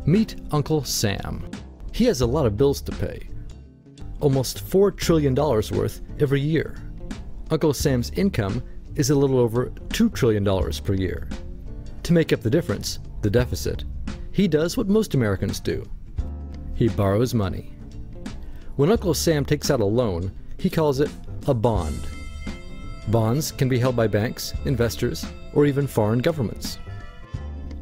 Meet Uncle Sam. He has a lot of bills to pay. Almost $4 trillion worth every year. Uncle Sam's income is a little over $2 trillion per year. To make up the difference, the deficit, he does what most Americans do. He borrows money. When Uncle Sam takes out a loan, he calls it a bond. Bonds can be held by banks, investors, or even foreign governments.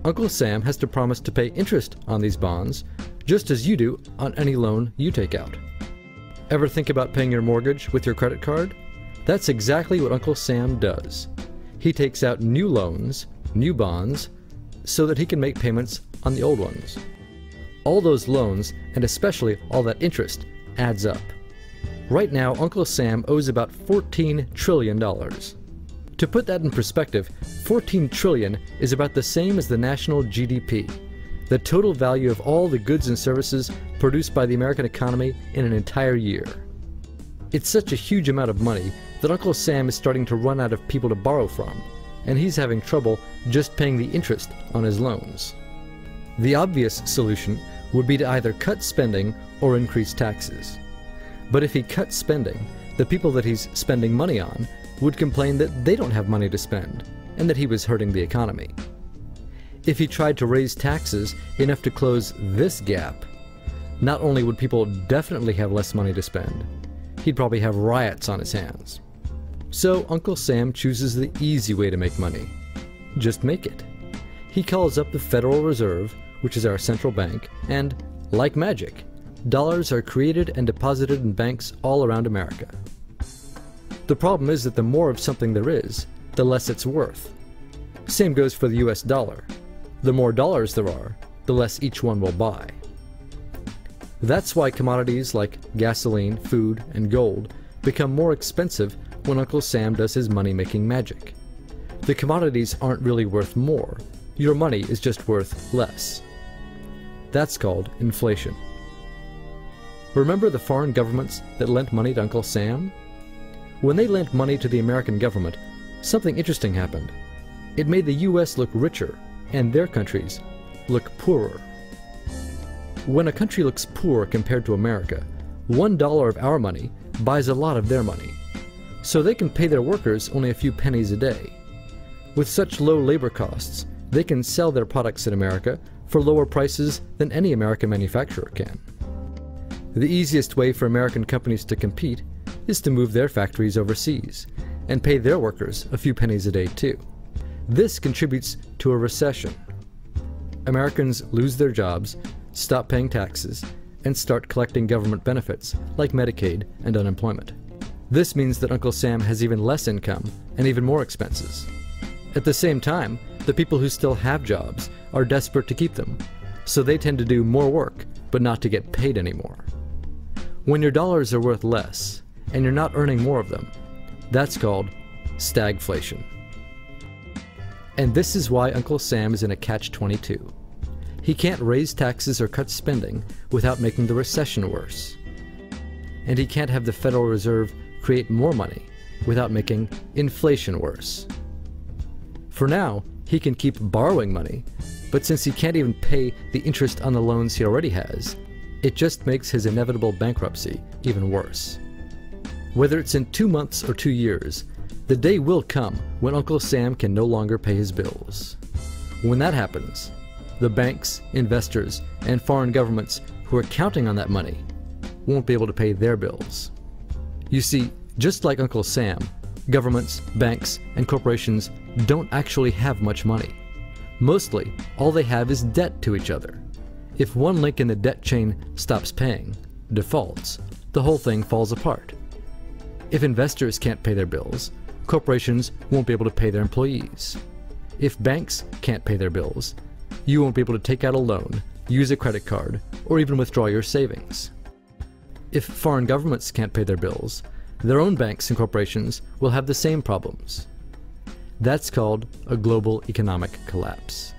Uncle Sam has to promise to pay interest on these bonds, just as you do on any loan you take out. Ever think about paying your mortgage with your credit card? That's exactly what Uncle Sam does. He takes out new loans, new bonds, so that he can make payments on the old ones. All those loans, and especially all that interest, adds up. Right now, Uncle Sam owes about $14 trillion. To put that in perspective, 14 trillion is about the same as the national GDP, the total value of all the goods and services produced by the American economy in an entire year. It's such a huge amount of money that Uncle Sam is starting to run out of people to borrow from, and he's having trouble just paying the interest on his loans. The obvious solution would be to either cut spending or increase taxes. But if he cuts spending, the people that he's spending money on would complain that they don't have money to spend, and that he was hurting the economy. If he tried to raise taxes enough to close this gap, not only would people definitely have less money to spend, he'd probably have riots on his hands. So Uncle Sam chooses the easy way to make money. Just make it. He calls up the Federal Reserve, which is our central bank, and, like magic, dollars are created and deposited in banks all around America. The problem is that the more of something there is, the less it's worth. Same goes for the US dollar. The more dollars there are, the less each one will buy. That's why commodities like gasoline, food, and gold become more expensive when Uncle Sam does his money-making magic. The commodities aren't really worth more. Your money is just worth less. That's called inflation. Remember the foreign governments that lent money to Uncle Sam? When they lent money to the American government, something interesting happened. It made the US look richer, and their countries look poorer. When a country looks poor compared to America, $1 of our money buys a lot of their money, so they can pay their workers only a few pennies a day. With such low labor costs, they can sell their products in America for lower prices than any American manufacturer can. The easiest way for American companies to compete is to move their factories overseas and pay their workers a few pennies a day too. This contributes to a recession. Americans lose their jobs, stop paying taxes, and start collecting government benefits like Medicaid and unemployment. This means that Uncle Sam has even less income and even more expenses. At the same time, the people who still have jobs are desperate to keep them, so they tend to do more work but not to get paid anymore. When your dollars are worth less, and you're not earning more of them, that's called stagflation. And this is why Uncle Sam is in a catch-22. He can't raise taxes or cut spending without making the recession worse. And he can't have the Federal Reserve create more money without making inflation worse. For now, he can keep borrowing money, but since he can't even pay the interest on the loans he already has, it just makes his inevitable bankruptcy even worse. Whether it's in 2 months or 2 years, the day will come when Uncle Sam can no longer pay his bills. When that happens, the banks, investors, and foreign governments who are counting on that money won't be able to pay their bills. You see, just like Uncle Sam, governments, banks, and corporations don't actually have much money. Mostly, all they have is debt to each other. If one link in the debt chain stops paying, defaults, the whole thing falls apart. If investors can't pay their bills, corporations won't be able to pay their employees. If banks can't pay their bills, you won't be able to take out a loan, use a credit card, or even withdraw your savings. If foreign governments can't pay their bills, their own banks and corporations will have the same problems. That's called a global economic collapse.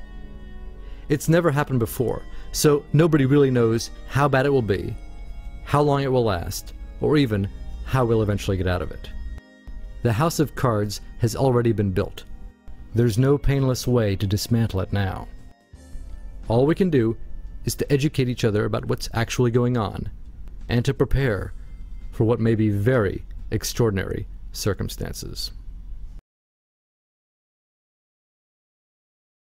It's never happened before, so nobody really knows how bad it will be, how long it will last, or even how we'll eventually get out of it. The house of cards has already been built. There's no painless way to dismantle it now. All we can do is to educate each other about what's actually going on, and to prepare for what may be very extraordinary circumstances.